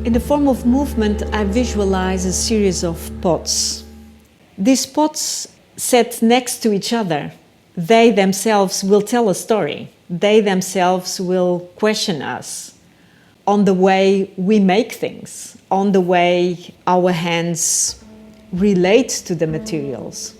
In the form of movement, I visualize a series of pots. These pots set next to each other. They themselves will tell a story. They themselves will question us on the way we make things, on the way our hands relate to the materials.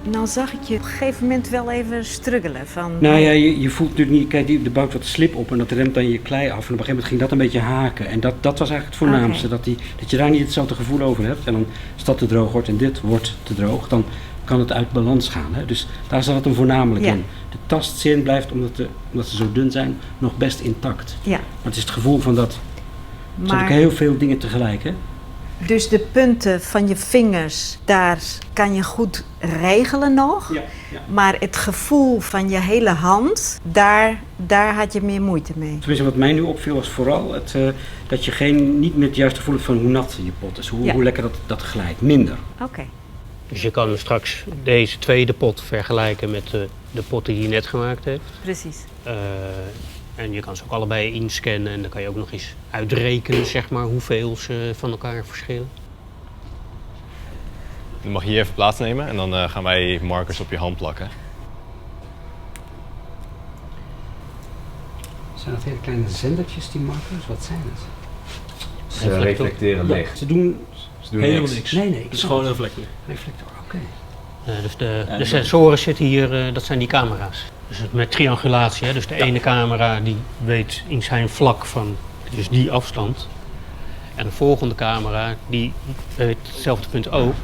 Nou zag ik je op een gegeven moment wel even struggelen van... Nou ja, je voelt natuurlijk niet, kijk, er bouwt wat slip op en dat remt dan je klei af. En op een gegeven moment ging dat een beetje haken. En dat was eigenlijk het voornaamste, dat je daar niet hetzelfde gevoel over hebt. En dan, als dat te droog wordt en dit wordt te droog, dan kan het uit balans gaan. Hè? Dus daar zat het hem voornamelijk in. De tastzin blijft, omdat ze zo dun zijn, nog best intact. Ja. Maar het is het gevoel van dat... Er zijn ook heel veel dingen tegelijk, hè? Dus de punten van je vingers, daar kan je goed regelen nog. Ja, ja. Maar het gevoel van je hele hand, daar had je meer moeite mee. Tenminste, wat mij nu opviel was vooral dat je niet meer het juiste gevoel hebt van hoe nat je pot is. Hoe lekker dat glijdt. Minder. Oké. Dus je kan straks deze tweede pot vergelijken met de pot die je net gemaakt hebt. Precies. En je kan ze ook allebei inscannen en dan kan je ook nog eens uitrekenen, zeg maar, hoeveel ze van elkaar verschillen. Dan mag je hier even plaatsnemen en dan gaan wij markers op je hand plakken. Zijn dat hele kleine zendertjes, die markers? Wat zijn het? Ze reflecteren licht. Ze doen helemaal niks. Nee. Het is gewoon een reflector. Reflector, oké. Dus de sensoren zitten hier, dat zijn die camera's. Dus met triangulatie, hè? Dus de ene camera die weet in zijn vlak van dus die afstand. En de volgende camera die weet hetzelfde punt ook.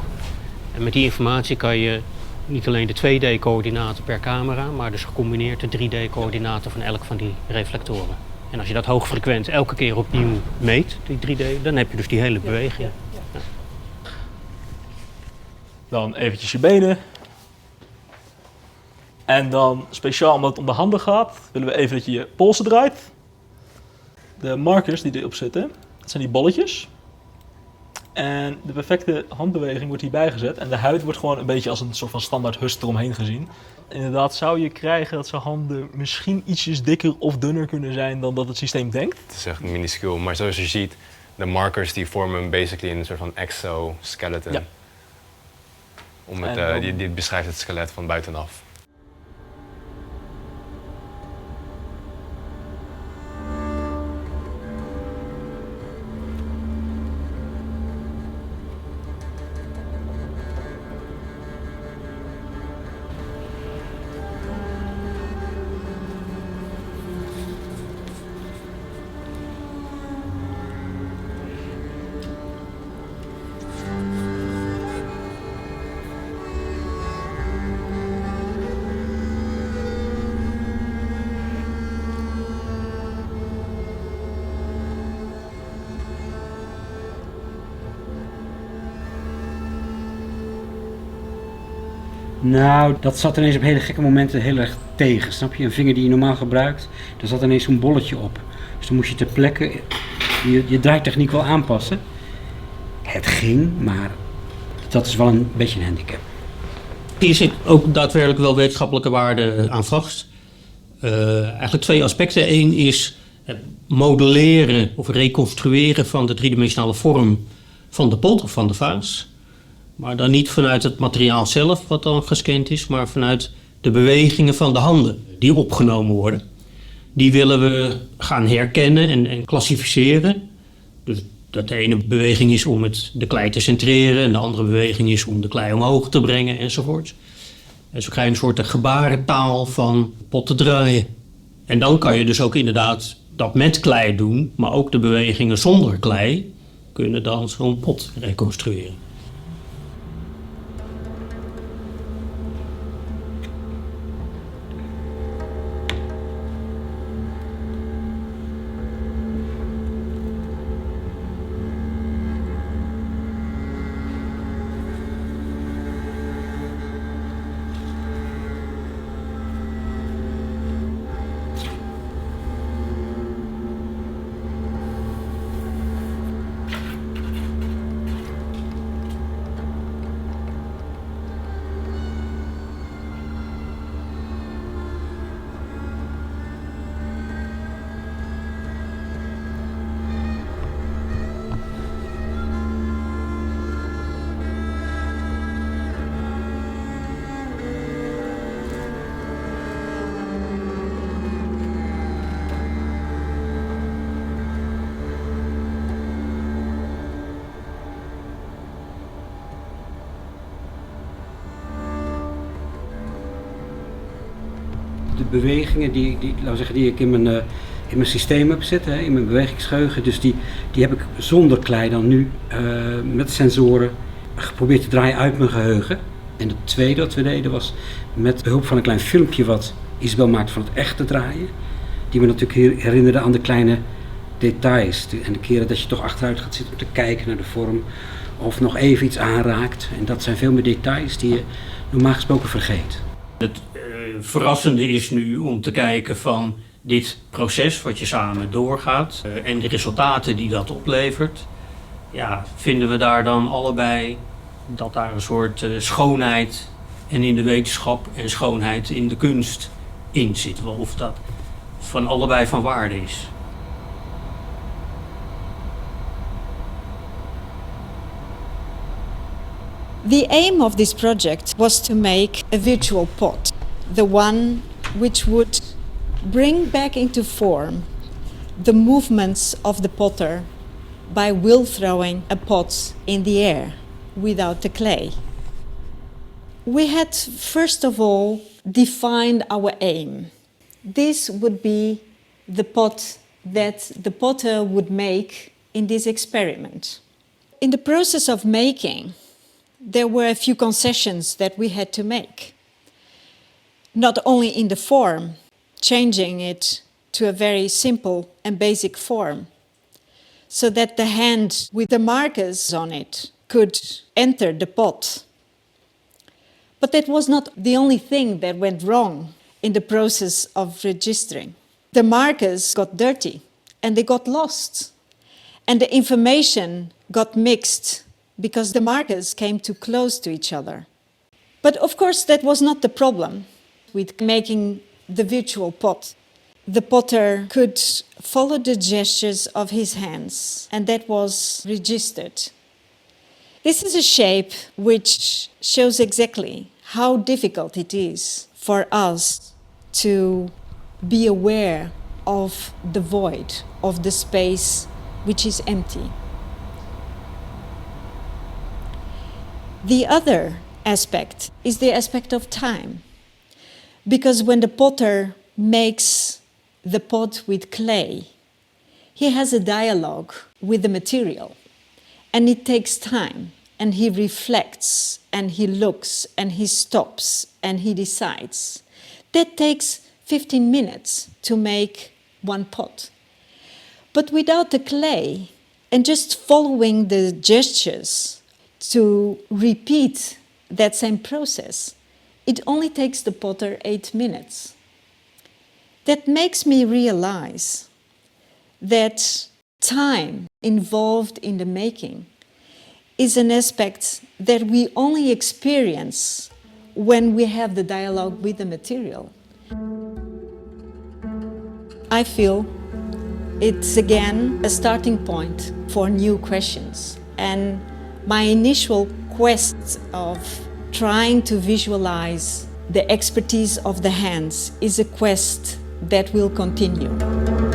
En met die informatie kan je niet alleen de 2D-coördinaten per camera, maar dus gecombineerd de 3D-coördinaten van elk van die reflectoren. En als je dat hoogfrequent elke keer opnieuw meet, die 3D, dan heb je dus die hele beweging. Ja. Dan eventjes je benen. En dan, speciaal omdat het om de handen gaat, willen we even dat je je polsen draait. De markers die erop zitten, dat zijn die bolletjes. En de perfecte handbeweging wordt hierbij gezet. En de huid wordt gewoon een beetje als een soort van standaard hust eromheen gezien. Inderdaad zou je krijgen dat zijn handen misschien ietsjes dikker of dunner kunnen zijn dan dat het systeem denkt. Het is echt minuscuul, maar zoals je ziet, de markers die vormen basically een soort van exoskeleton. Ja. Die beschrijft het skelet van buitenaf. Nou, dat zat ineens op hele gekke momenten heel erg tegen. Snap je? Een vinger die je normaal gebruikt, daar zat ineens zo'n bolletje op. Dus dan moest je ter plekke je draaitechniek wel aanpassen. Het ging, maar dat is wel een beetje een handicap. Hier zit ook daadwerkelijk wel wetenschappelijke waarde aan vast. Eigenlijk 2 aspecten. Eén is het modelleren of reconstrueren van de driedimensionale vorm van de pot of van de vaas. Maar dan niet vanuit het materiaal zelf wat dan gescand is, maar vanuit de bewegingen van de handen die opgenomen worden. Die willen we gaan herkennen en klassificeren. Dus dat de ene beweging is om de klei te centreren en de andere beweging is om de klei omhoog te brengen enzovoort. En zo krijg je een soort gebarentaal van pot te draaien. En dan kan je dus ook inderdaad dat met klei doen, maar ook de bewegingen zonder klei kunnen dan zo'n pot reconstrueren. De bewegingen die ik in mijn systeem heb zitten, in mijn bewegingsgeheugen, dus die heb ik zonder klei dan nu met sensoren geprobeerd te draaien uit mijn geheugen. En het tweede wat we deden was met behulp van een klein filmpje wat Isabel maakte van het echte draaien. Die me natuurlijk herinnerde aan de kleine details. En de keren dat je toch achteruit gaat zitten om te kijken naar de vorm of nog even iets aanraakt. En dat zijn veel meer details die je normaal gesproken vergeet. Het verrassende is nu om te kijken van dit proces wat je samen doorgaat en de resultaten die dat oplevert. Ja, vinden we daar dan allebei dat daar een soort schoonheid en in de wetenschap en schoonheid in de kunst in zit. Of dat van allebei van waarde is. The aim of this project was to make a virtual pot, the one which would bring back into form the movements of the potter by will throwing a pot in the air without the clay. We had first of all defined our aim. This would be the pot that the potter would make in this experiment. In the process of making, there were a few concessions that we had to make. Not only in the form, changing it to a very simple and basic form, so that the hand with the markers on it could enter the pot. But that was not the only thing that went wrong in the process of registering. The markers got dirty and they got lost, and the information got mixed because the markers came too close to each other. But of course that was not the problem with making the virtual pot. The potter could follow the gestures of his hands, and that was registered. This is a shape which shows exactly how difficult it is for us to be aware of the void, of the space which is empty. The other aspect is the aspect of time. Because when the potter makes the pot with clay, he has a dialogue with the material, and it takes time, and he reflects, and he looks, and he stops, and he decides. That takes 15 minutes to make one pot. But without the clay, and just following the gestures to repeat that same process, it only takes the potter 8 minutes. That makes me realize that time involved in the making is an aspect that we only experience when we have the dialogue with the material. I feel it's again a starting point for new questions, and my initial quest of trying to visualize the expertise of the hands is a quest that will continue.